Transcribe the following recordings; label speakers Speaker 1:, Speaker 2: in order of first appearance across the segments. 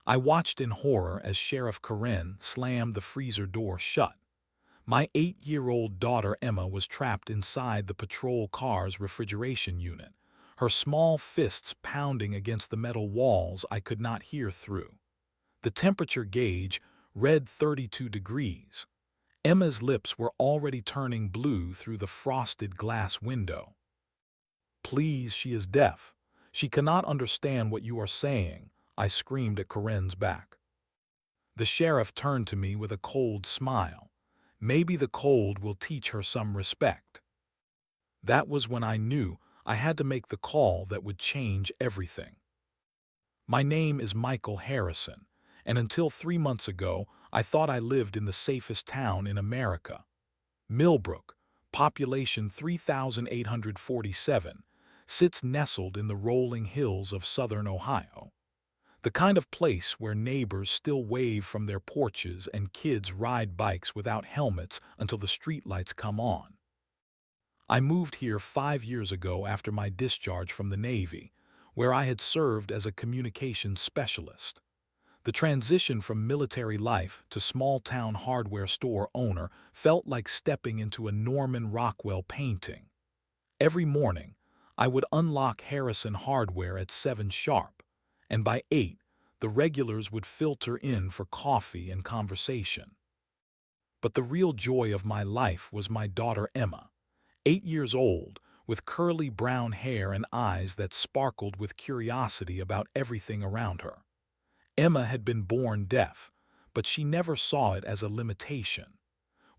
Speaker 1: I watched in horror as Sheriff Karen slammed the freezer door shut. My 8-year-old daughter Emma was trapped inside the patrol car's refrigeration unit, her small fists pounding against the metal walls I could not hear through. The temperature gauge read 32 degrees. Emma's lips were already turning blue through the frosted glass window. "Please, she is deaf. She cannot understand what you are saying," I screamed at Karen's back. The sheriff turned to me with a cold smile. Maybe the cold will teach her some respect. That was when I knew I had to make the call that would change everything. My name is Michael Harrison, and until 3 months ago, I thought I lived in the safest town in America. Millbrook, population 3,847, sits nestled in the rolling hills of southern Ohio. The kind of place where neighbors still wave from their porches and kids ride bikes without helmets until the streetlights come on. I moved here 5 years ago after my discharge from the Navy, where I had served as a communications specialist. The transition from military life to small-town hardware store owner felt like stepping into a Norman Rockwell painting. Every morning, I would unlock Harrison Hardware at 7 sharp, and by 8, the regulars would filter in for coffee and conversation. But the real joy of my life was my daughter Emma, 8 years old, with curly brown hair and eyes that sparkled with curiosity about everything around her. Emma had been born deaf, but she never saw it as a limitation.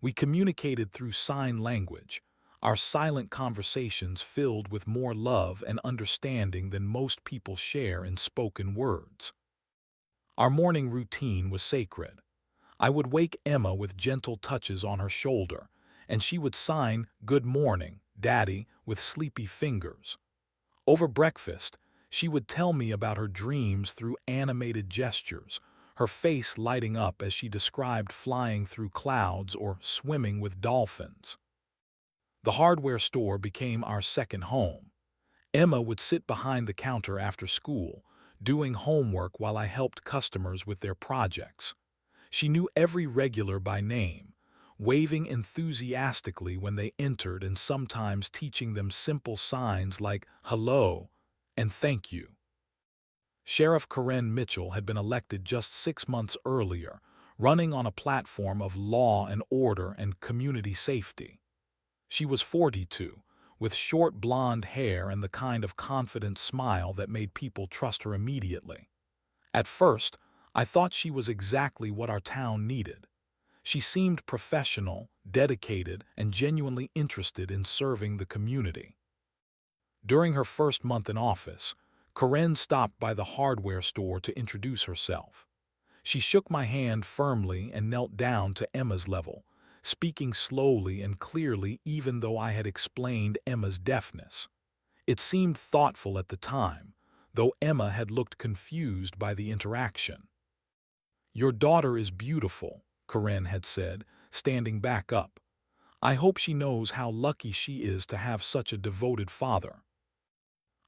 Speaker 1: We communicated through sign language, our silent conversations filled with more love and understanding than most people share in spoken words. Our morning routine was sacred. I would wake Emma with gentle touches on her shoulder, and she would sign "Good morning, Daddy," with sleepy fingers. Over breakfast, she would tell me about her dreams through animated gestures, her face lighting up as she described flying through clouds or swimming with dolphins. The hardware store became our second home. Emma would sit behind the counter after school, doing homework while I helped customers with their projects. She knew every regular by name, waving enthusiastically when they entered and sometimes teaching them simple signs like "hello" and "thank you." Sheriff Karen Mitchell had been elected just 6 months earlier, running on a platform of law and order and community safety. She was 42, with short blonde hair and the kind of confident smile that made people trust her immediately. At first, I thought she was exactly what our town needed. She seemed professional, dedicated, and genuinely interested in serving the community. During her first month in office, Karen stopped by the hardware store to introduce herself. She shook my hand firmly and knelt down to Emma's level, speaking slowly and clearly even though I had explained Emma's deafness. It seemed thoughtful at the time, though Emma had looked confused by the interaction. "Your daughter is beautiful," Karen had said, standing back up. "I hope she knows how lucky she is to have such a devoted father."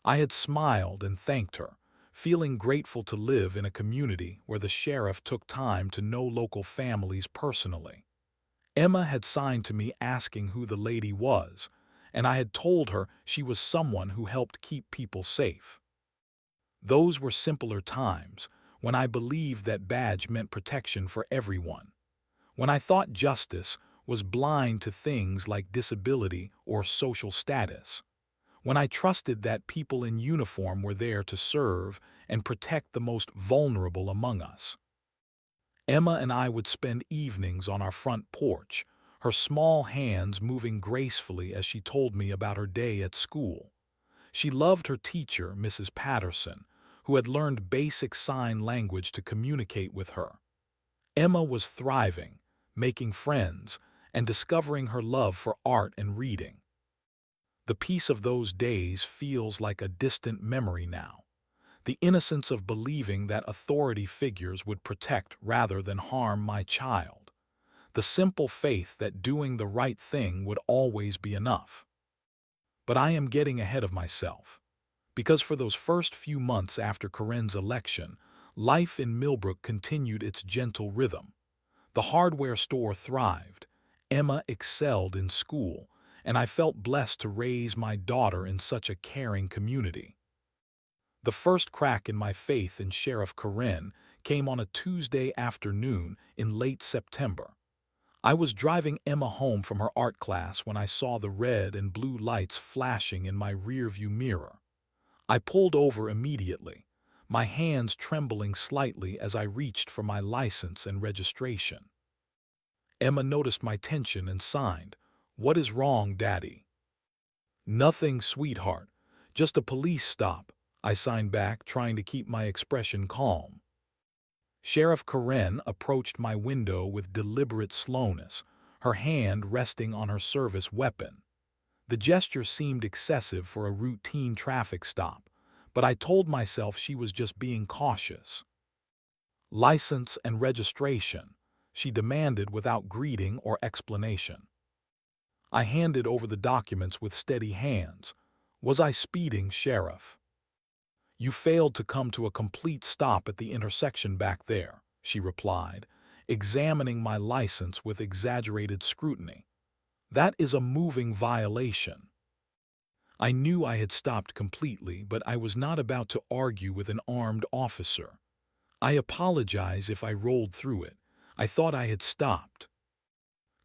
Speaker 1: I had smiled and thanked her, feeling grateful to live in a community where the sheriff took time to know local families personally. Emma had signed to me asking who the lady was, and I had told her she was someone who helped keep people safe. Those were simpler times, when I believed that badge meant protection for everyone. When I thought justice was blind to things like disability or social status. When I trusted that people in uniform were there to serve and protect the most vulnerable among us. Emma and I would spend evenings on our front porch, her small hands moving gracefully as she told me about her day at school. She loved her teacher, Mrs. Patterson, who had learned basic sign language to communicate with her. Emma was thriving, making friends, and discovering her love for art and reading. The peace of those days feels like a distant memory now. The innocence of believing that authority figures would protect rather than harm my child. The simple faith that doing the right thing would always be enough. But I am getting ahead of myself. Because for those first few months after Karen's election, Life in Millbrook continued its gentle rhythm. The hardware store thrived, Emma excelled in school, and I felt blessed to raise my daughter in such a caring community. The first crack in my faith in Sheriff Karen came on a Tuesday afternoon in late September. I was driving Emma home from her art class when I saw the red and blue lights flashing in my rearview mirror. I pulled over immediately, my hands trembling slightly as I reached for my license and registration. Emma noticed my tension and signed, "What is wrong, Daddy?" "Nothing, sweetheart. Just a police stop," I signed back, trying to keep my expression calm. Sheriff Karen approached my window with deliberate slowness, her hand resting on her service weapon. The gesture seemed excessive for a routine traffic stop, but I told myself she was just being cautious. "License and registration," she demanded without greeting or explanation. I handed over the documents with steady hands. "Was I speeding, Sheriff?" "You failed to come to a complete stop at the intersection back there," she replied, examining my license with exaggerated scrutiny. "That is a moving violation." I knew I had stopped completely, but I was not about to argue with an armed officer. "I apologize if I rolled through it. I thought I had stopped."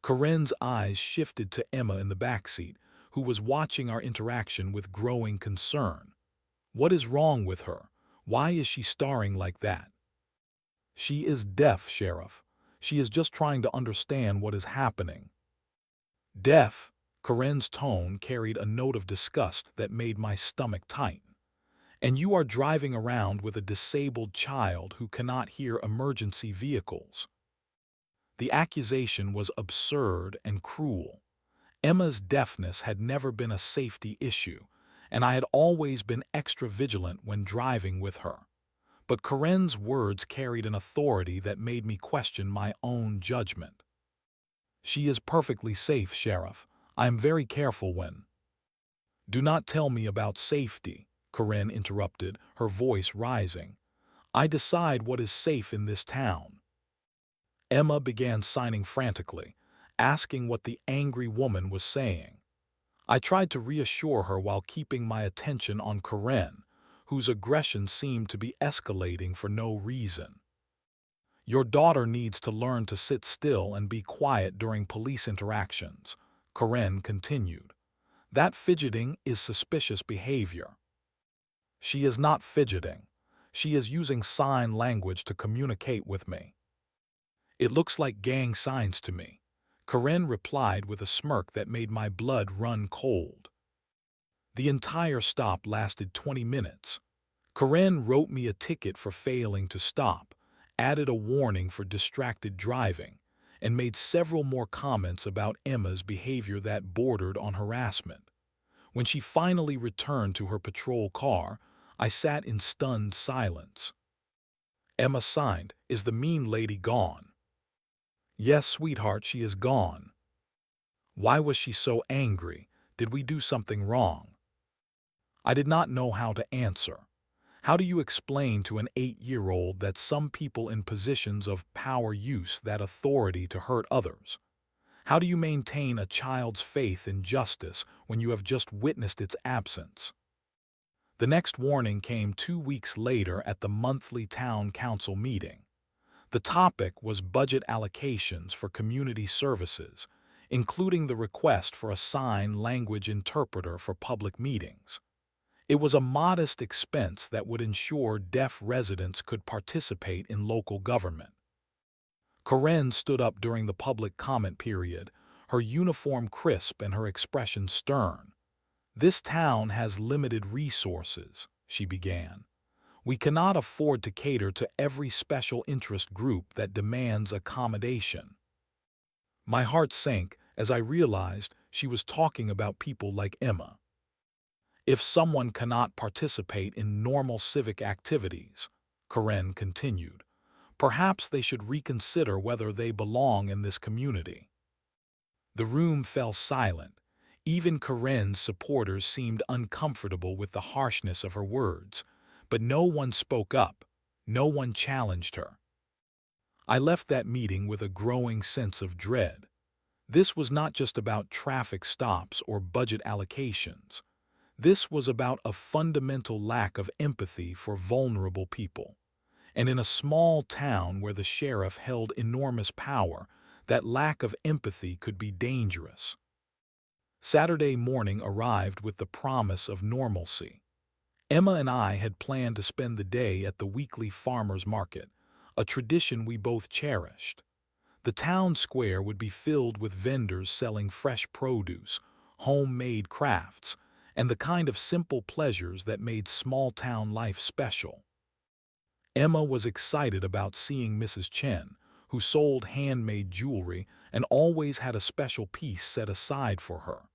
Speaker 1: Karen's eyes shifted to Emma in the backseat, who was watching our interaction with growing concern. "What is wrong with her? Why is she staring like that?" "She is deaf, Sheriff. She is just trying to understand what is happening." "Deaf?" Karen's tone carried a note of disgust that made my stomach tighten. "And you are driving around with a disabled child who cannot hear emergency vehicles." The accusation was absurd and cruel. Emma's deafness had never been a safety issue, and I had always been extra vigilant when driving with her. But Karen's words carried an authority that made me question my own judgment. "She is perfectly safe, Sheriff. I am very careful when—" "Do not tell me about safety," Karen interrupted, her voice rising. "I decide what is safe in this town." Emma began signing frantically, asking what the angry woman was saying. I tried to reassure her while keeping my attention on Karen, whose aggression seemed to be escalating for no reason. "Your daughter needs to learn to sit still and be quiet during police interactions," Karen continued. "That fidgeting is suspicious behavior." "She is not fidgeting. She is using sign language to communicate with me." "It looks like gang signs to me," Karen replied with a smirk that made my blood run cold. The entire stop lasted 20 minutes. Karen wrote me a ticket for failing to stop, added a warning for distracted driving, and made several more comments about Emma's behavior that bordered on harassment. When she finally returned to her patrol car, I sat in stunned silence. Emma signed, "Is the mean lady gone?" "Yes, sweetheart, she is gone." "Why was she so angry? Did we do something wrong?" I did not know how to answer. How do you explain to an 8-year-old that some people in positions of power use that authority to hurt others? How do you maintain a child's faith in justice when you have just witnessed its absence? The next warning came 2 weeks later at the monthly town council meeting. The topic was budget allocations for community services, including the request for a sign language interpreter for public meetings. It was a modest expense that would ensure deaf residents could participate in local government. Karen stood up during the public comment period, her uniform crisp and her expression stern. "This town has limited resources," she began. "We cannot afford to cater to every special interest group that demands accommodation." My heart sank as I realized she was talking about people like Emma. "If someone cannot participate in normal civic activities," Karen continued, "perhaps they should reconsider whether they belong in this community." The room fell silent. Even Karen's supporters seemed uncomfortable with the harshness of her words, but no one spoke up. No one challenged her. I left that meeting with a growing sense of dread. This was not just about traffic stops or budget allocations. This was about a fundamental lack of empathy for vulnerable people. And in a small town where the sheriff held enormous power, that lack of empathy could be dangerous. Saturday morning arrived with the promise of normalcy. Emma and I had planned to spend the day at the weekly farmers market, a tradition we both cherished. The town square would be filled with vendors selling fresh produce, homemade crafts, and the kind of simple pleasures that made small-town life special. Emma was excited about seeing Mrs. Chen, who sold handmade jewelry and always had a special piece set aside for her.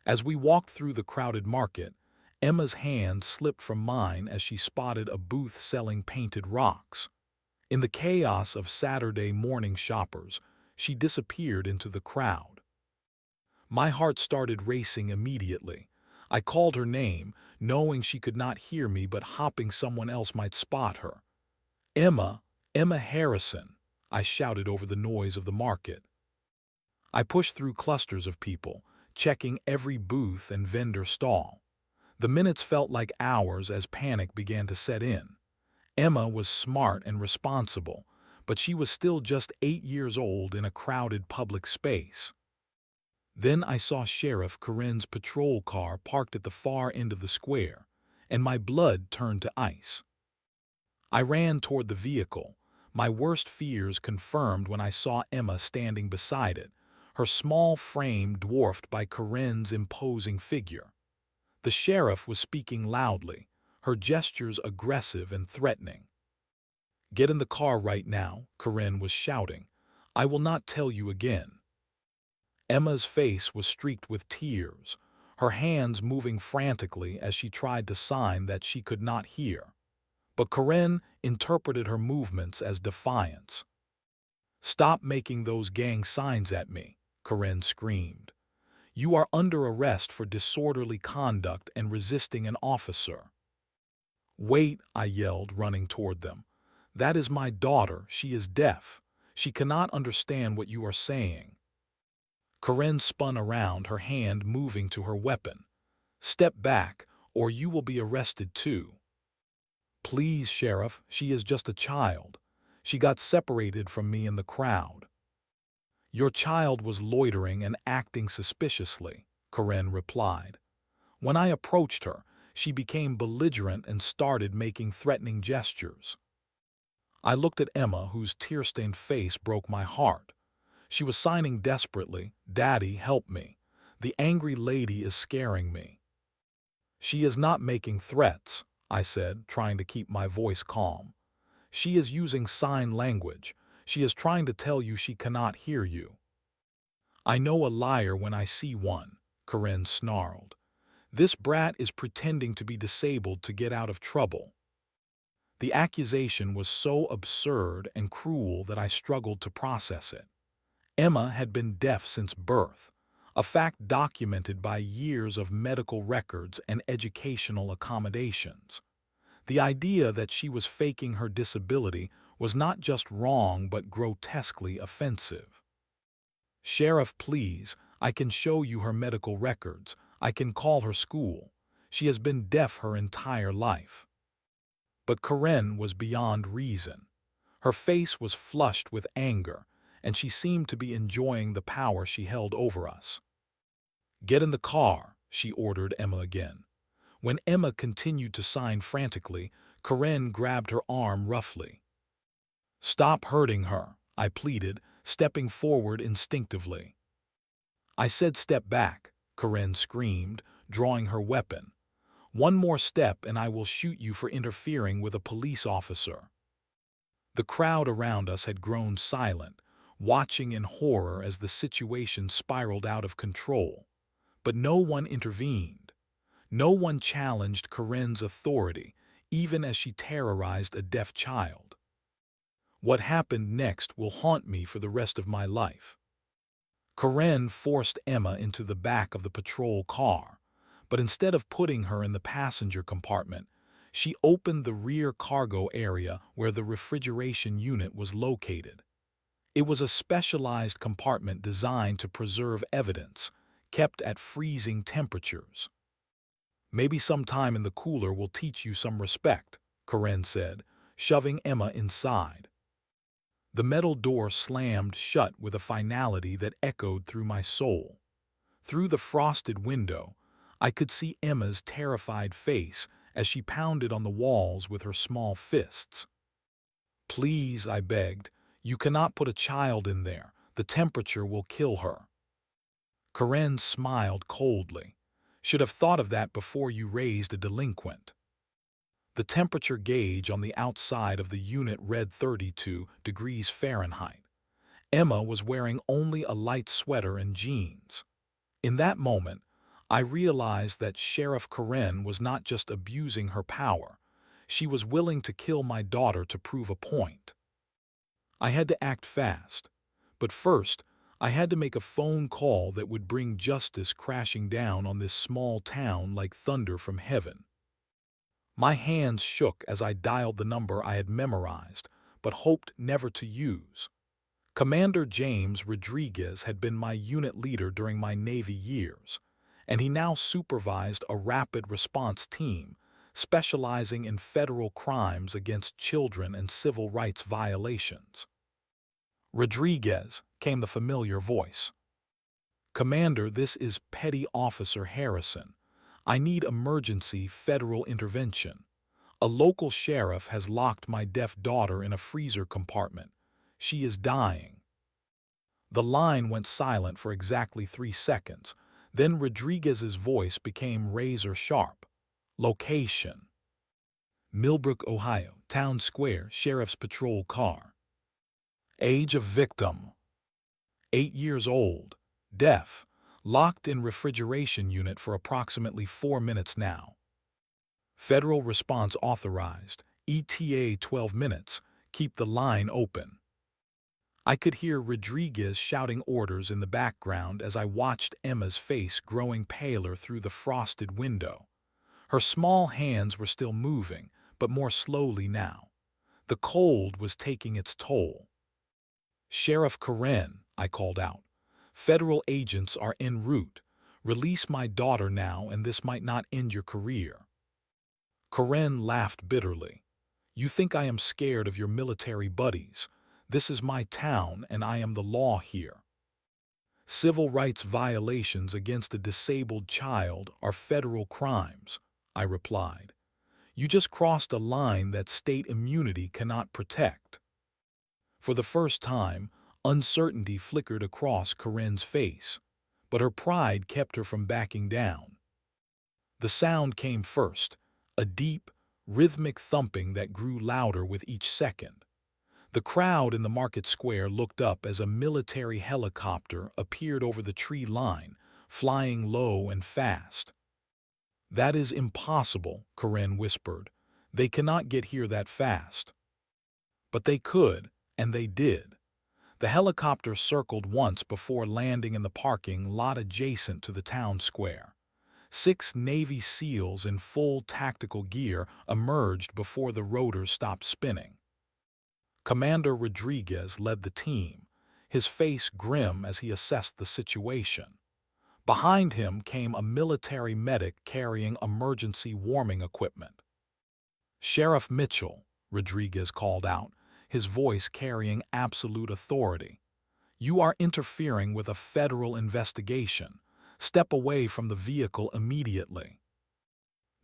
Speaker 1: As we walked through the crowded market, Emma's hand slipped from mine as she spotted a booth selling painted rocks. In the chaos of Saturday morning shoppers, she disappeared into the crowd. My heart started racing immediately. I called her name, knowing she could not hear me but hoping someone else might spot her. "Emma, Emma Harrison," I shouted over the noise of the market. I pushed through clusters of people, checking every booth and vendor stall. The minutes felt like hours as panic began to set in. Emma was smart and responsible, but she was still just 8 years old in a crowded public space. Then I saw Sheriff Corinne's patrol car parked at the far end of the square, and my blood turned to ice. I ran toward the vehicle, my worst fears confirmed when I saw Emma standing beside it, her small frame dwarfed by Corinne's imposing figure. The sheriff was speaking loudly, her gestures aggressive and threatening. "Get in the car right now," Corinne was shouting. "I will not tell you again." Emma's face was streaked with tears, her hands moving frantically as she tried to sign that she could not hear. But Corinne interpreted her movements as defiance. "Stop making those gang signs at me," Corinne screamed. "You are under arrest for disorderly conduct and resisting an officer." "Wait," I yelled, running toward them. "That is my daughter. She is deaf. She cannot understand what you are saying." Corinne spun around, her hand moving to her weapon. "Step back, or you will be arrested too." "Please, Sheriff, she is just a child. She got separated from me in the crowd." "Your child was loitering and acting suspiciously," Corinne replied. "When I approached her, she became belligerent and started making threatening gestures." I looked at Emma, whose tear-stained face broke my heart. She was signing desperately, "Daddy, help me. The angry lady is scaring me." "She is not making threats," I said, trying to keep my voice calm. "She is using sign language. She is trying to tell you she cannot hear you." "I know a liar when I see one," Corinne snarled. "This brat is pretending to be disabled to get out of trouble." The accusation was so absurd and cruel that I struggled to process it. Emma had been deaf since birth, a fact documented by years of medical records and educational accommodations. The idea that she was faking her disability was not just wrong but grotesquely offensive. "Sheriff, please, I can show you her medical records. I can call her school. She has been deaf her entire life." But Corinne was beyond reason. Her face was flushed with anger, and she seemed to be enjoying the power she held over us. "Get in the car," she ordered Emma again. When Emma continued to sign frantically, Corinne grabbed her arm roughly. "Stop hurting her," I pleaded, stepping forward instinctively. "I said step back," Corinne screamed, drawing her weapon. "One more step and I will shoot you for interfering with a police officer." The crowd around us had grown silent, watching in horror as the situation spiraled out of control. But no one intervened. No one challenged Corinne's authority, even as she terrorized a deaf child. What happened next will haunt me for the rest of my life. Corinne forced Emma into the back of the patrol car, but instead of putting her in the passenger compartment, She opened the rear cargo area where the refrigeration unit was located. It was a specialized compartment designed to preserve evidence, kept at freezing temperatures. "Maybe some time in the cooler will teach you some respect," Karen said, shoving Emma inside. The metal door slammed shut with a finality that echoed through my soul. Through the frosted window, I could see Emma's terrified face as she pounded on the walls with her small fists. "Please," I begged, "you cannot put a child in there. The temperature will kill her." Karen smiled coldly. "Should have thought of that before you raised a delinquent." The temperature gauge on the outside of the unit read 32 degrees Fahrenheit. Emma was wearing only a light sweater and jeans. In that moment, I realized that Sheriff Karen was not just abusing her power. She was willing to kill my daughter to prove a point. I had to act fast. But first, I had to make a phone call that would bring justice crashing down on this small town like thunder from heaven. My hands shook as I dialed the number I had memorized, but hoped never to use. Commander James Rodriguez had been my unit leader during my Navy years, and he now supervised a rapid response team specializing in federal crimes against children and civil rights violations. "Rodriguez," came the familiar voice. "Commander, this is Petty Officer Harrison. I need emergency federal intervention. A local sheriff has locked my deaf daughter in a freezer compartment. She is dying." The line went silent for exactly 3 seconds. Then Rodriguez's voice became razor sharp. "Location: Millbrook, Ohio, Town Square, Sheriff's Patrol Car. Age of victim: 8 years old, deaf, locked in refrigeration unit for approximately 4 minutes now. Federal response authorized, ETA 12 minutes, keep the line open." I could hear Rodriguez shouting orders in the background as I watched Emma's face growing paler through the frosted window. Her small hands were still moving, but more slowly now. The cold was taking its toll. "Sheriff Karen," I called out. "Federal agents are en route. Release my daughter now and this might not end your career." Karen laughed bitterly. "You think I am scared of your military buddies? This is my town and I am the law here. Civil rights violations against a disabled child are federal crimes," I replied. "You just crossed a line that state immunity cannot protect." For the first time, uncertainty flickered across Karen's face, but her pride kept her from backing down. The sound came first, a deep, rhythmic thumping that grew louder with each second. The crowd in the market square looked up as a military helicopter appeared over the tree line, flying low and fast. "That is impossible," Karen whispered. "They cannot get here that fast." But they could, and they did. The helicopter circled once before landing in the parking lot adjacent to the town square. 6 Navy SEALs in full tactical gear emerged before the rotors stopped spinning. Commander Rodriguez led the team, his face grim as he assessed the situation. Behind him came a military medic carrying emergency warming equipment. "Sheriff Mitchell," Rodriguez called out, his voice carrying absolute authority. "You are interfering with a federal investigation. Step away from the vehicle immediately."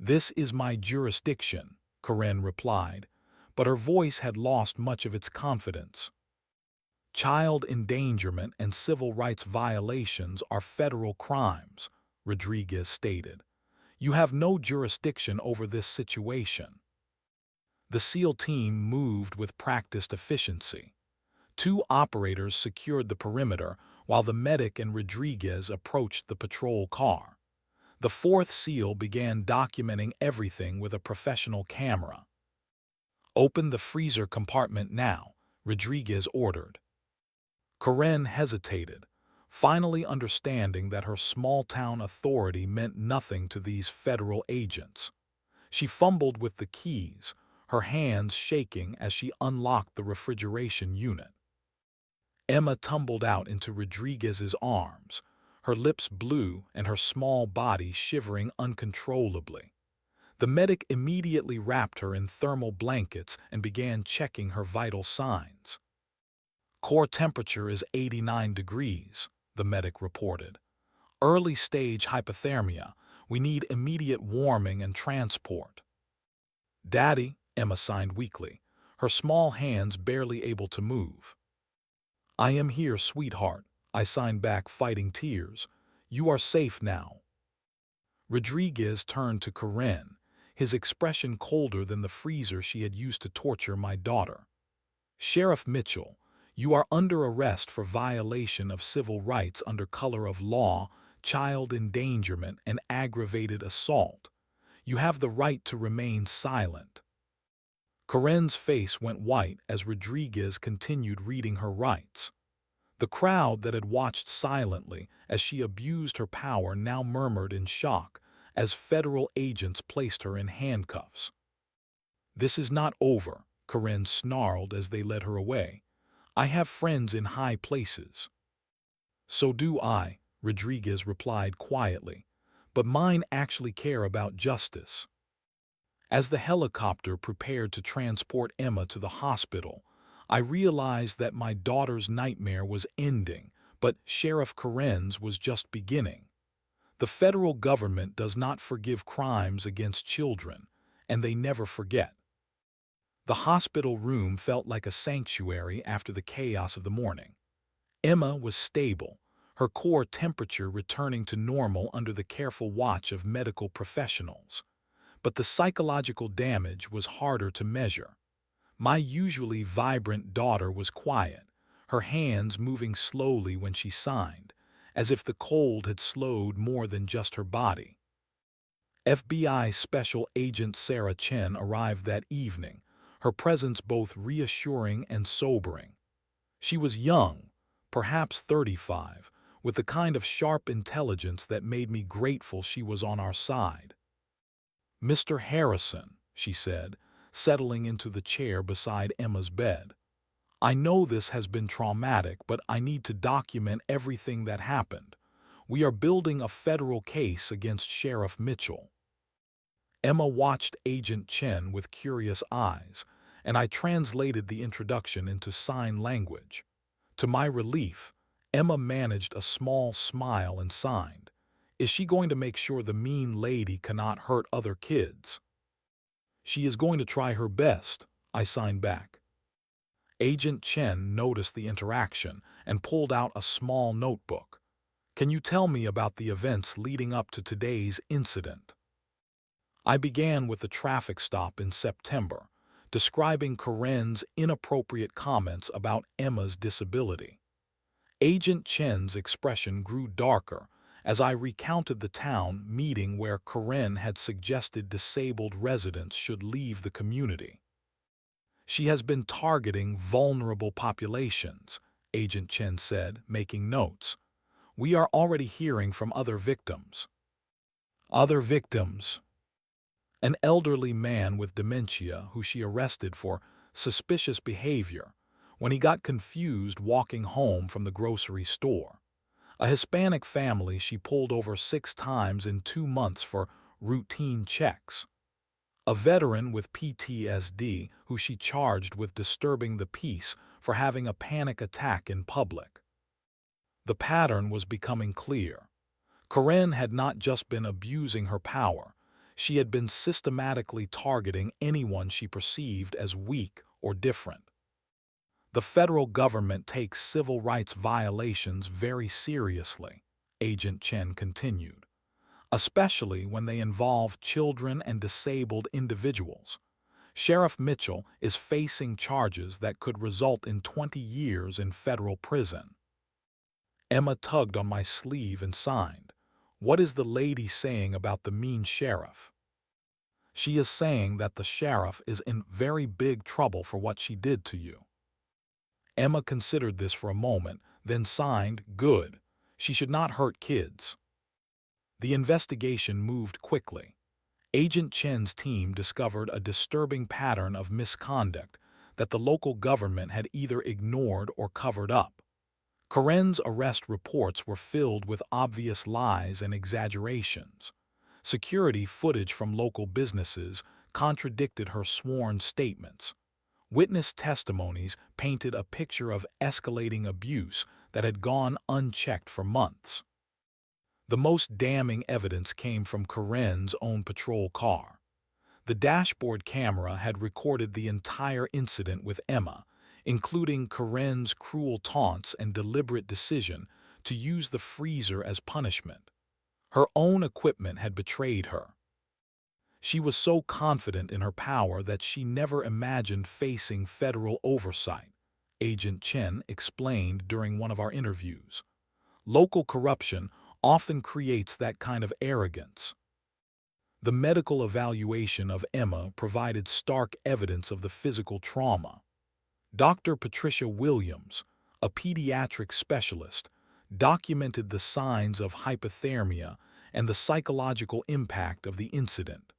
Speaker 1: "This is my jurisdiction," Karen replied, but her voice had lost much of its confidence. "Child endangerment and civil rights violations are federal crimes," Rodriguez stated. "You have no jurisdiction over this situation." The SEAL team moved with practiced efficiency. 2 operators secured the perimeter while the medic and Rodriguez approached the patrol car. The 4th SEAL began documenting everything with a professional camera. "Open the freezer compartment now," Rodriguez ordered. Karen hesitated, finally understanding that her small-town authority meant nothing to these federal agents. She fumbled with the keys, her hands shaking as she unlocked the refrigeration unit. Emma tumbled out into Rodriguez's arms, her lips blue and her small body shivering uncontrollably. The medic immediately wrapped her in thermal blankets and began checking her vital signs. Core temperature is 89 degrees, the medic reported. Early stage hypothermia. We need immediate warming and transport. Daddy, Emma signed weakly, her small hands barely able to move. I am here, sweetheart, I signed back, fighting tears. You are safe now. Rodriguez turned to Karen, his expression colder than the freezer she had used to torture my daughter. Sheriff Mitchell, you are under arrest for violation of civil rights under color of law, child endangerment, and aggravated assault. You have the right to remain silent. Karen's face went white as Rodriguez continued reading her rights. The crowd that had watched silently as she abused her power now murmured in shock as federal agents placed her in handcuffs. This is not over, Karen snarled as they led her away. I have friends in high places. So do I, Rodriguez replied quietly, but mine actually care about justice. As the helicopter prepared to transport Emma to the hospital, I realized that my daughter's nightmare was ending, but Sheriff Karen's was just beginning. The federal government does not forgive crimes against children, and they never forget. The hospital room felt like a sanctuary after the chaos of the morning. Emma was stable, her core temperature returning to normal under the careful watch of medical professionals. But the psychological damage was harder to measure. My usually vibrant daughter was quiet, her hands moving slowly when she signed, as if the cold had slowed more than just her body. FBI Special Agent Sarah Chen arrived that evening, her presence both reassuring and sobering. She was young, perhaps 35, with the kind of sharp intelligence that made me grateful she was on our side. Mr. Harrison, she said, settling into the chair beside Emma's bed. I know this has been traumatic, but I need to document everything that happened. We are building a federal case against Sheriff Mitchell. Emma watched Agent Chen with curious eyes, and I translated the introduction into sign language. To my relief, Emma managed a small smile and signed. Is she going to make sure the mean lady cannot hurt other kids? She is going to try her best, I signed back. Agent Chen noticed the interaction and pulled out a small notebook. Can you tell me about the events leading up to today's incident? I began with the traffic stop in September, describing Karen's inappropriate comments about Emma's disability. Agent Chen's expression grew darker as I recounted the town meeting where Karen had suggested disabled residents should leave the community. She has been targeting vulnerable populations, Agent Chen said, making notes. We are already hearing from other victims. Other victims? An elderly man with dementia who she arrested for suspicious behavior when he got confused walking home from the grocery store. A Hispanic family she pulled over 6 times in 2 months for routine checks. A veteran with PTSD who she charged with disturbing the peace for having a panic attack in public. The pattern was becoming clear. Karen had not just been abusing her power, she had been systematically targeting anyone she perceived as weak or different. The federal government takes civil rights violations very seriously, Agent Chen continued, especially when they involve children and disabled individuals. Sheriff Mitchell is facing charges that could result in 20 years in federal prison. Emma tugged on my sleeve and signed. What is the lady saying about the mean sheriff? She is saying that the sheriff is in very big trouble for what she did to you. Emma considered this for a moment, then signed, good. She should not hurt kids. The investigation moved quickly. Agent Chen's team discovered a disturbing pattern of misconduct that the local government had either ignored or covered up. Karen's arrest reports were filled with obvious lies and exaggerations. Security footage from local businesses contradicted her sworn statements. Witness testimonies painted a picture of escalating abuse that had gone unchecked for months. The most damning evidence came from Karen's own patrol car. The dashboard camera had recorded the entire incident with Emma, including Karen's cruel taunts and deliberate decision to use the freezer as punishment. Her own equipment had betrayed her. She was so confident in her power that she never imagined facing federal oversight, Agent Chen explained during one of our interviews. Local corruption often creates that kind of arrogance. The medical evaluation of Emma provided stark evidence of the physical trauma. Dr. Patricia Williams, a pediatric specialist, documented the signs of hypothermia and the psychological impact of the incident.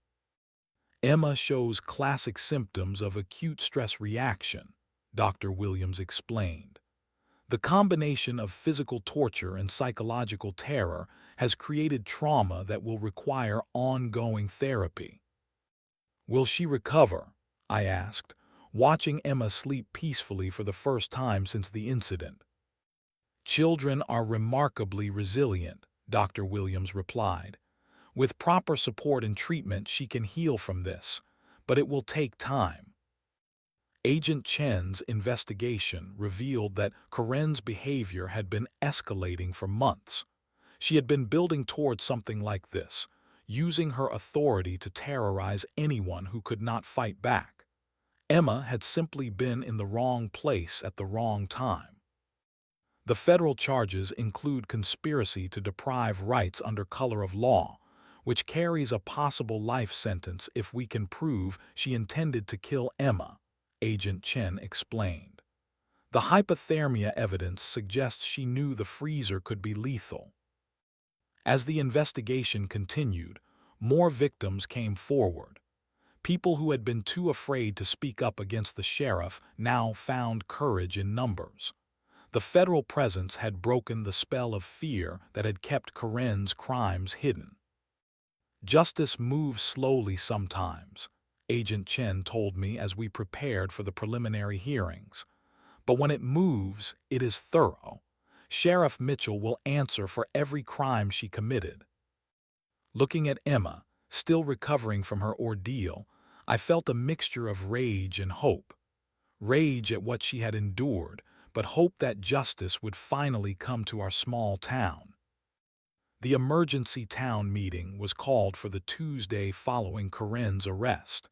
Speaker 1: Emma shows classic symptoms of acute stress reaction, Dr. Williams explained. The combination of physical torture and psychological terror has created trauma that will require ongoing therapy. Will she recover? I asked, watching Emma sleep peacefully for the first time since the incident. Children are remarkably resilient, Dr. Williams replied. With proper support and treatment, she can heal from this, but it will take time. Agent Chen's investigation revealed that Karen's behavior had been escalating for months. She had been building towards something like this, using her authority to terrorize anyone who could not fight back. Emma had simply been in the wrong place at the wrong time. The federal charges include conspiracy to deprive rights under color of law, which carries a possible life sentence if we can prove she intended to kill Emma, Agent Chen explained. The hypothermia evidence suggests she knew the freezer could be lethal. As the investigation continued, more victims came forward. People who had been too afraid to speak up against the sheriff now found courage in numbers. The federal presence had broken the spell of fear that had kept Karen's crimes hidden. Justice moves slowly sometimes, Agent Chen told me as we prepared for the preliminary hearings. But when it moves, it is thorough. Sheriff Mitchell will answer for every crime she committed. Looking at Emma, still recovering from her ordeal, I felt a mixture of rage and hope. Rage at what she had endured, but hope that justice would finally come to our small town. The emergency town meeting was called for the Tuesday following Karen's arrest.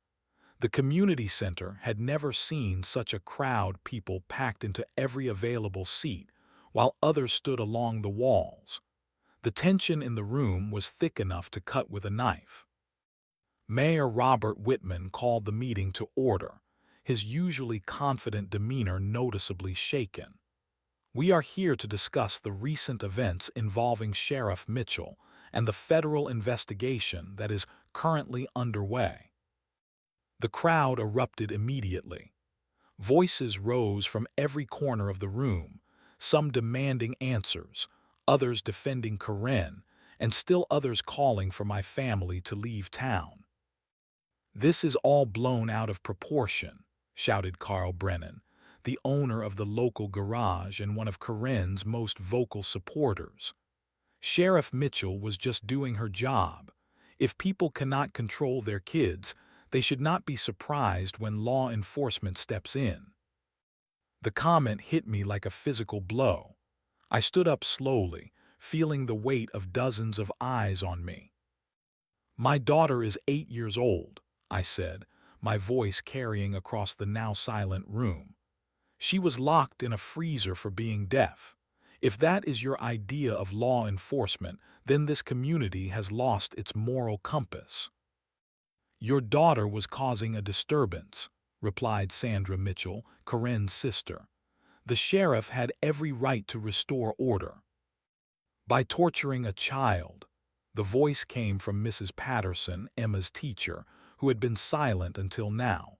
Speaker 1: The community center had never seen such a crowd, people packed into every available seat, while others stood along the walls. The tension in the room was thick enough to cut with a knife. Mayor Robert Whitman called the meeting to order, his usually confident demeanor noticeably shaken. We are here to discuss the recent events involving Sheriff Mitchell and the federal investigation that is currently underway. The crowd erupted immediately. Voices rose from every corner of the room, some demanding answers, others defending Karen, and still others calling for my family to leave town. "This is all blown out of proportion," shouted Carl Brennan, the owner of the local garage and one of Karen's most vocal supporters. Sheriff Mitchell was just doing her job. If people cannot control their kids, they should not be surprised when law enforcement steps in. The comment hit me like a physical blow. I stood up slowly, feeling the weight of dozens of eyes on me. "My daughter is 8 years old," I said, my voice carrying across the now silent room. "She was locked in a freezer for being deaf. If that is your idea of law enforcement, then this community has lost its moral compass." "Your daughter was causing a disturbance," replied Sandra Mitchell, Karen's sister. "The sheriff had every right to restore order." "By torturing a child," The voice came from Mrs. Patterson, Emma's teacher, who had been silent until now.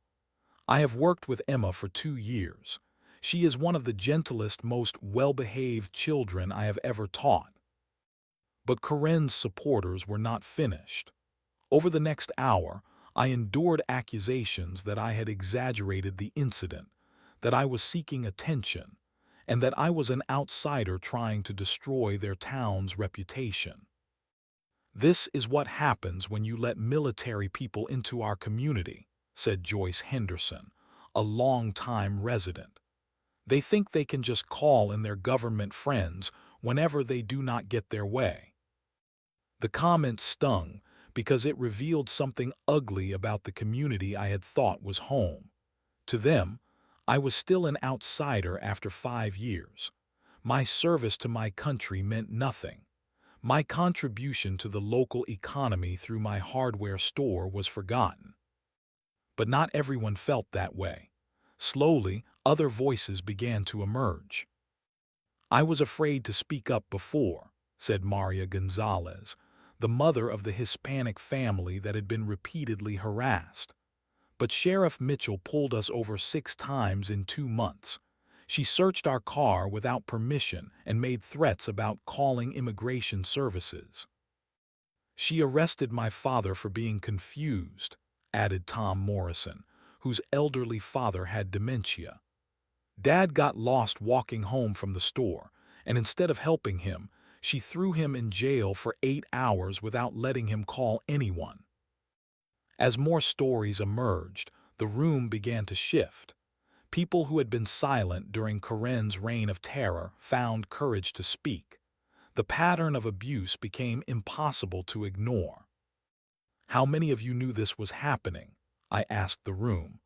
Speaker 1: I have worked with Emma for 2 years. She is one of the gentlest, most well-behaved children I have ever taught. But Corinne's supporters were not finished. Over the next hour, I endured accusations that I had exaggerated the incident, that I was seeking attention, and that I was an outsider trying to destroy their town's reputation. "This is what happens when you let military people into our community," said Joyce Henderson, a long-time resident. "They think they can just call in their government friends whenever they do not get their way." The comment stung because it revealed something ugly about the community I had thought was home. To them, I was still an outsider after 5 years. My service to my country meant nothing. My contribution to the local economy through my hardware store was forgotten. But not everyone felt that way. Slowly, other voices began to emerge. "I was afraid to speak up before," said Maria Gonzalez, the mother of the Hispanic family that had been repeatedly harassed. "But Sheriff Mitchell pulled us over 6 times in 2 months. She searched our car without permission and made threats about calling immigration services. She arrested my father for being confused," added Tom Morrison, whose elderly father had dementia. "Dad got lost walking home from the store, and instead of helping him, she threw him in jail for 8 hours without letting him call anyone." As more stories emerged, the room began to shift. People who had been silent during Corinne's reign of terror found courage to speak. The pattern of abuse became impossible to ignore. "How many of you knew this was happening?" I asked the room.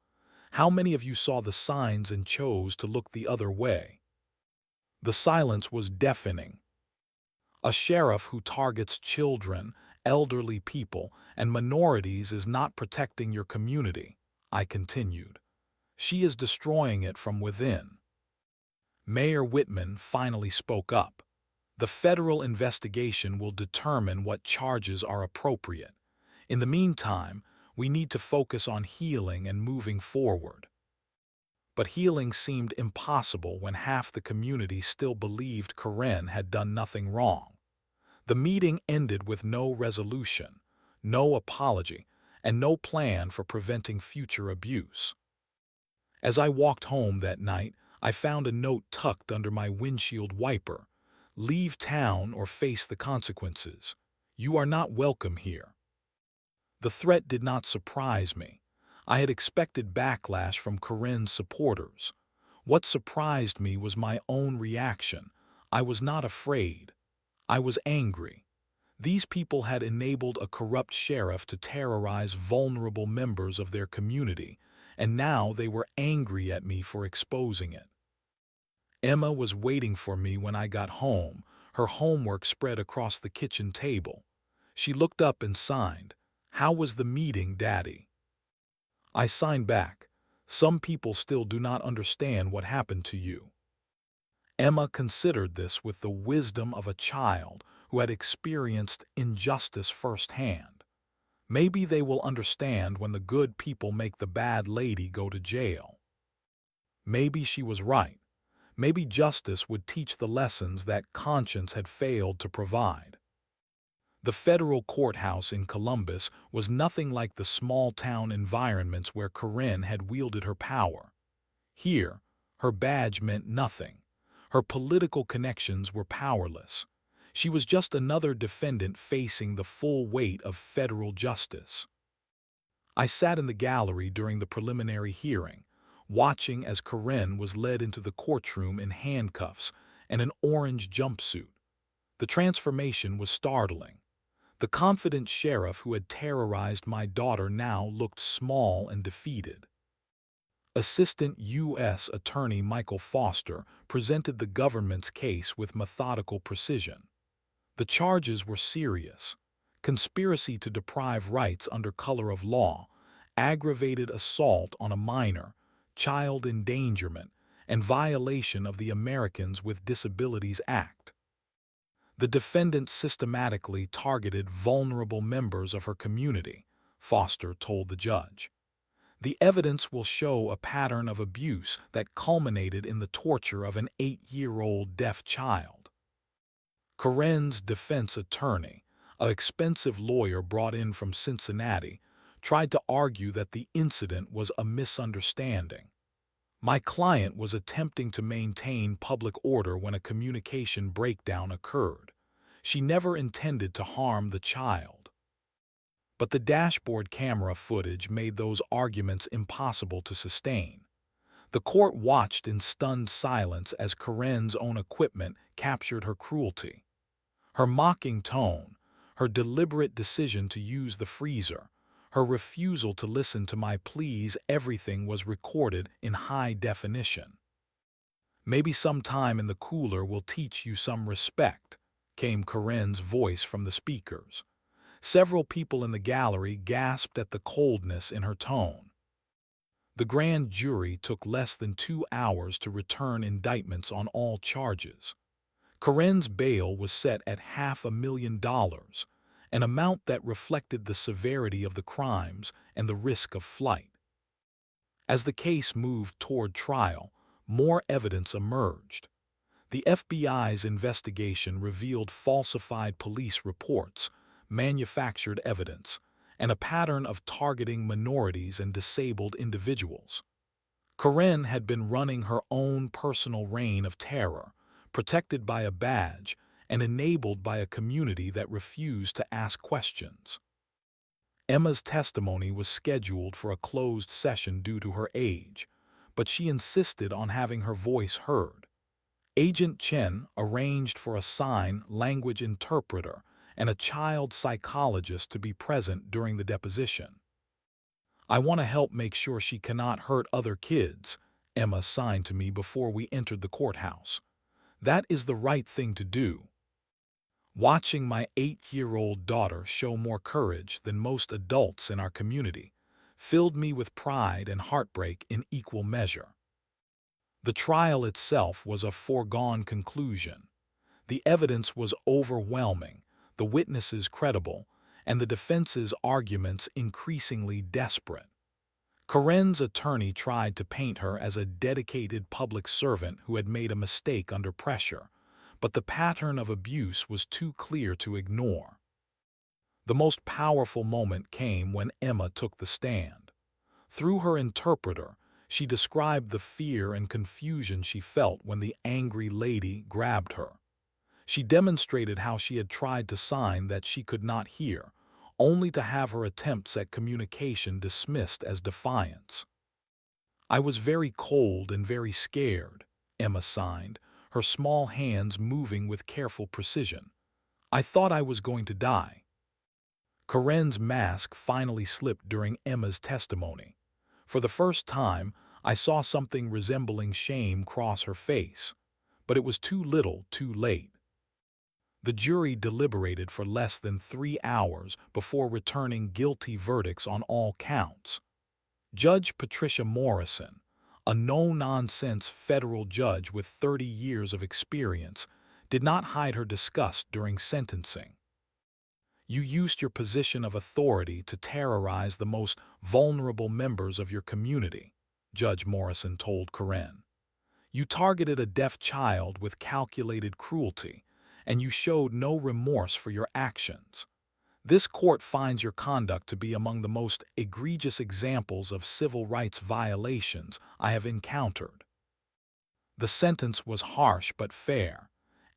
Speaker 1: "How many of you saw the signs and chose to look the other way?" The silence was deafening. "A sheriff who targets children, elderly people, and minorities is not protecting your community," I continued. "She is destroying it from within." Mayor Whitman finally spoke up. "The federal investigation will determine what charges are appropriate. In the meantime, we need to focus on healing and moving forward." But healing seemed impossible when half the community still believed Corinne had done nothing wrong. The meeting ended with no resolution, no apology, and no plan for preventing future abuse. As I walked home that night, I found a note tucked under my windshield wiper. "Leave town or face the consequences. You are not welcome here." The threat did not surprise me. I had expected backlash from Corinne's supporters. What surprised me was my own reaction. I was not afraid. I was angry. These people had enabled a corrupt sheriff to terrorize vulnerable members of their community, and now they were angry at me for exposing it. Emma was waiting for me when I got home, her homework spread across the kitchen table. She looked up and signed. "How was the meeting, Daddy?" I signed back. "Some people still do not understand what happened to you." Emma considered this with the wisdom of a child who had experienced injustice firsthand. "Maybe they will understand when the good people make the bad lady go to jail." Maybe she was right. Maybe justice would teach the lessons that conscience had failed to provide. The federal courthouse in Columbus was nothing like the small-town environments where Corinne had wielded her power. Here, her badge meant nothing. Her political connections were powerless. She was just another defendant facing the full weight of federal justice. I sat in the gallery during the preliminary hearing, watching as Corinne was led into the courtroom in handcuffs and an orange jumpsuit. The transformation was startling. The confident sheriff who had terrorized my daughter now looked small and defeated. Assistant U.S. Attorney Michael Foster presented the government's case with methodical precision. The charges were serious: conspiracy to deprive rights under color of law, aggravated assault on a minor, child endangerment, and violation of the Americans with Disabilities Act. The defendant systematically targeted vulnerable members of her community, Foster told the judge. The evidence will show a pattern of abuse that culminated in the torture of an 8-year-old deaf child. Karen's defense attorney, an expensive lawyer brought in from Cincinnati, tried to argue that the incident was a misunderstanding. My client was attempting to maintain public order when a communication breakdown occurred. She never intended to harm the child. But the dashboard camera footage made those arguments impossible to sustain. The court watched in stunned silence as Karen's own equipment captured her cruelty. Her mocking tone, her deliberate decision to use the freezer, her refusal to listen to my pleas, everything was recorded in high definition. "Maybe some time in the cooler will teach you some respect," came Karen's voice from the speakers. Several people in the gallery gasped at the coldness in her tone. The grand jury took less than 2 hours to return indictments on all charges. Karen's bail was set at $500,000, an amount that reflected the severity of the crimes and the risk of flight. As the case moved toward trial, more evidence emerged. The FBI's investigation revealed falsified police reports, manufactured evidence, and a pattern of targeting minorities and disabled individuals. Karen had been running her own personal reign of terror, protected by a badge and enabled by a community that refused to ask questions. Emma's testimony was scheduled for a closed session due to her age, but she insisted on having her voice heard. Agent Chen arranged for a sign language interpreter and a child psychologist to be present during the deposition. "I want to help make sure she cannot hurt other kids," Emma signed to me before we entered the courthouse. "That is the right thing to do." Watching my 8-year-old daughter show more courage than most adults in our community filled me with pride and heartbreak in equal measure. The trial itself was a foregone conclusion. The evidence was overwhelming, the witnesses credible, and the defense's arguments increasingly desperate. Karen's attorney tried to paint her as a dedicated public servant who had made a mistake under pressure, but the pattern of abuse was too clear to ignore. The most powerful moment came when Emma took the stand. Through her interpreter, she described the fear and confusion she felt when the angry lady grabbed her. She demonstrated how she had tried to sign that she could not hear, only to have her attempts at communication dismissed as defiance. "I was very cold and very scared," Emma signed, her small hands moving with careful precision. "I thought I was going to die." Karen's mask finally slipped during Emma's testimony. For the first time, I saw something resembling shame cross her face, but it was too little, too late. The jury deliberated for less than 3 hours before returning guilty verdicts on all counts. Judge Patricia Morrison, a no-nonsense federal judge with 30 years of experience, did not hide her disgust during sentencing. "You used your position of authority to terrorize the most vulnerable members of your community," Judge Morrison told Karen. "You targeted a deaf child with calculated cruelty, and you showed no remorse for your actions. This court finds your conduct to be among the most egregious examples of civil rights violations I have encountered." The sentence was harsh but fair: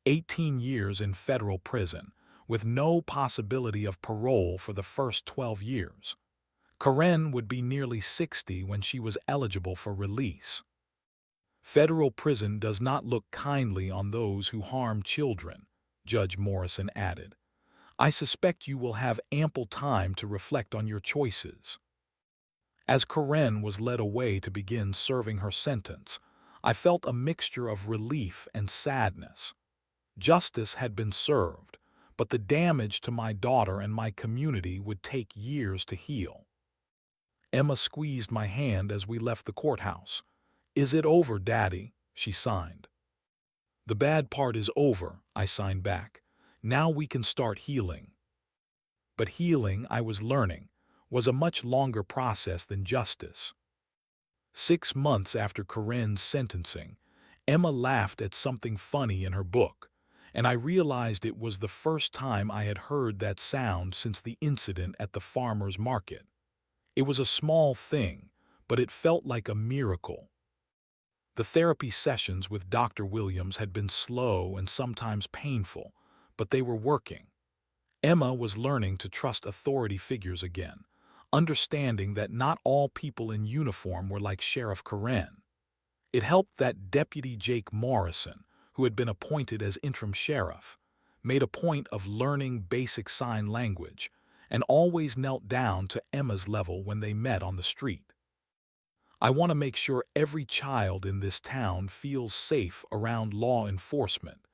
Speaker 1: 18 years in federal prison, with no possibility of parole for the first 12 years. Karen would be nearly 60 when she was eligible for release. "Federal prison does not look kindly on those who harm children," Judge Morrison added. "I suspect you will have ample time to reflect on your choices." As Karen was led away to begin serving her sentence, I felt a mixture of relief and sadness. Justice had been served, but the damage to my daughter and my community would take years to heal. Emma squeezed my hand as we left the courthouse. "Is it over, Daddy?" she signed. "The bad part is over," I signed back. Now we can start healing. But healing, I was learning, was a much longer process than justice. 6 months after Corinne's sentencing, Emma laughed at something funny in her book, and I realized it was the first time I had heard that sound since the incident at the farmer's market. It was a small thing, but it felt like a miracle. The therapy sessions with Dr. Williams had been slow and sometimes painful, but they were working. Emma was learning to trust authority figures again, understanding that not all people in uniform were like Sheriff Corinne. It helped that Deputy Jake Morrison, who had been appointed as interim sheriff, made a point of learning basic sign language and always knelt down to Emma's level when they met on the street. I want to make sure every child in this town feels safe around law enforcement,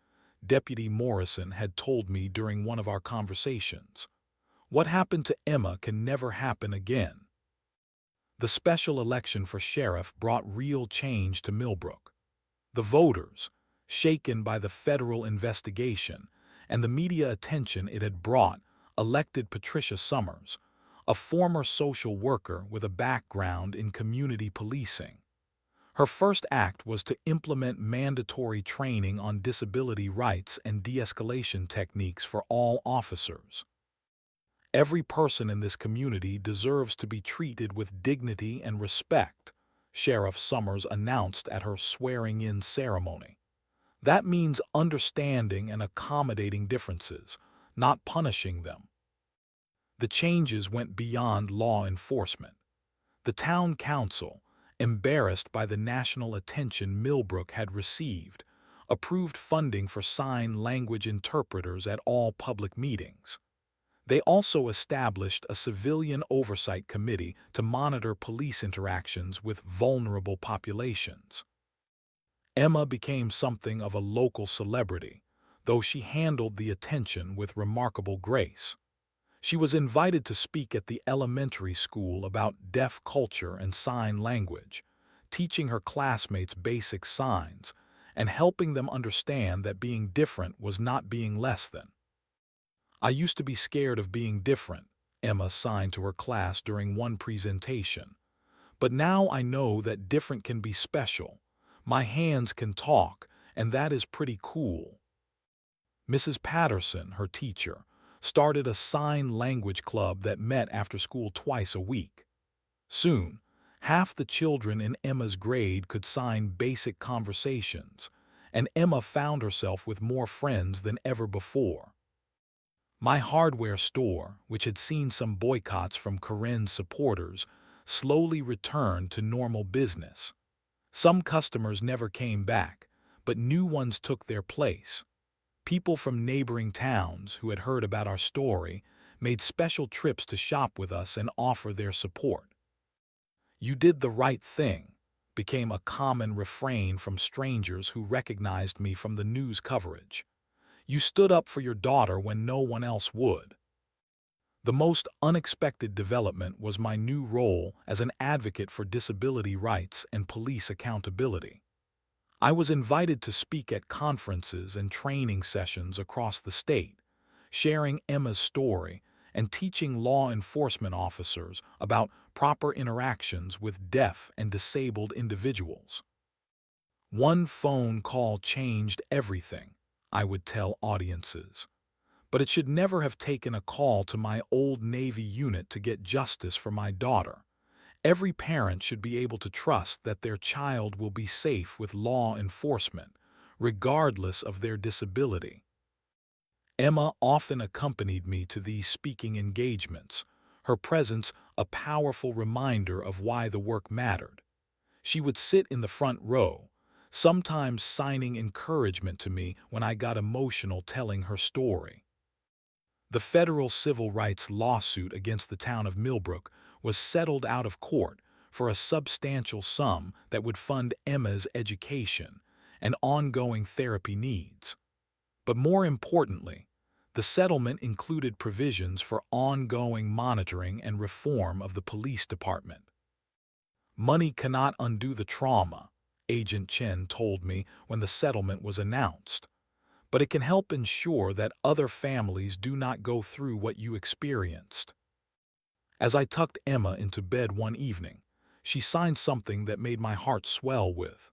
Speaker 1: Deputy Morrison had told me during one of our conversations. What happened to Emma can never happen again. The special election for sheriff brought real change to Millbrook. The voters, shaken by the federal investigation and the media attention it had brought, elected Patricia Summers, a former social worker with a background in community policing. Her first act was to implement mandatory training on disability rights and de-escalation techniques for all officers. Every person in this community deserves to be treated with dignity and respect, Sheriff Summers announced at her swearing-in ceremony. That means understanding and accommodating differences, not punishing them. The changes went beyond law enforcement. The town council, embarrassed by the national attention Millbrook had received, approved funding for sign language interpreters at all public meetings. They also established a civilian oversight committee to monitor police interactions with vulnerable populations. Emma became something of a local celebrity, though she handled the attention with remarkable grace. She was invited to speak at the elementary school about deaf culture and sign language, teaching her classmates basic signs and helping them understand that being different was not being less than. I used to be scared of being different, Emma signed to her class during one presentation. But now I know that different can be special. My hands can talk, and that is pretty cool. Mrs. Patterson, her teacher, started a sign language club that met after school twice a week. Soon, half the children in Emma's grade could sign basic conversations, and Emma found herself with more friends than ever before. My hardware store, which had seen some boycotts from Corinne's supporters, slowly returned to normal business. Some customers never came back, but new ones took their place. People from neighboring towns who had heard about our story made special trips to shop with us and offer their support. "You did the right thing," became a common refrain from strangers who recognized me from the news coverage. "You stood up for your daughter when no one else would." The most unexpected development was my new role as an advocate for disability rights and police accountability. I was invited to speak at conferences and training sessions across the state, sharing Emma's story and teaching law enforcement officers about proper interactions with deaf and disabled individuals. One phone call changed everything, I would tell audiences. But it should never have taken a call to my old Navy unit to get justice for my daughter. Every parent should be able to trust that their child will be safe with law enforcement, regardless of their disability. Emma often accompanied me to these speaking engagements, her presence a powerful reminder of why the work mattered. She would sit in the front row, sometimes signing encouragement to me when I got emotional telling her story. The federal civil rights lawsuit against the town of Millbrook was settled out of court for a substantial sum that would fund Emma's education and ongoing therapy needs. But more importantly, the settlement included provisions for ongoing monitoring and reform of the police department. "Money cannot undo the trauma," Agent Chen told me when the settlement was announced. but it can help ensure that other families do not go through what you experienced. As I tucked Emma into bed one evening, she signed something that made my heart swell with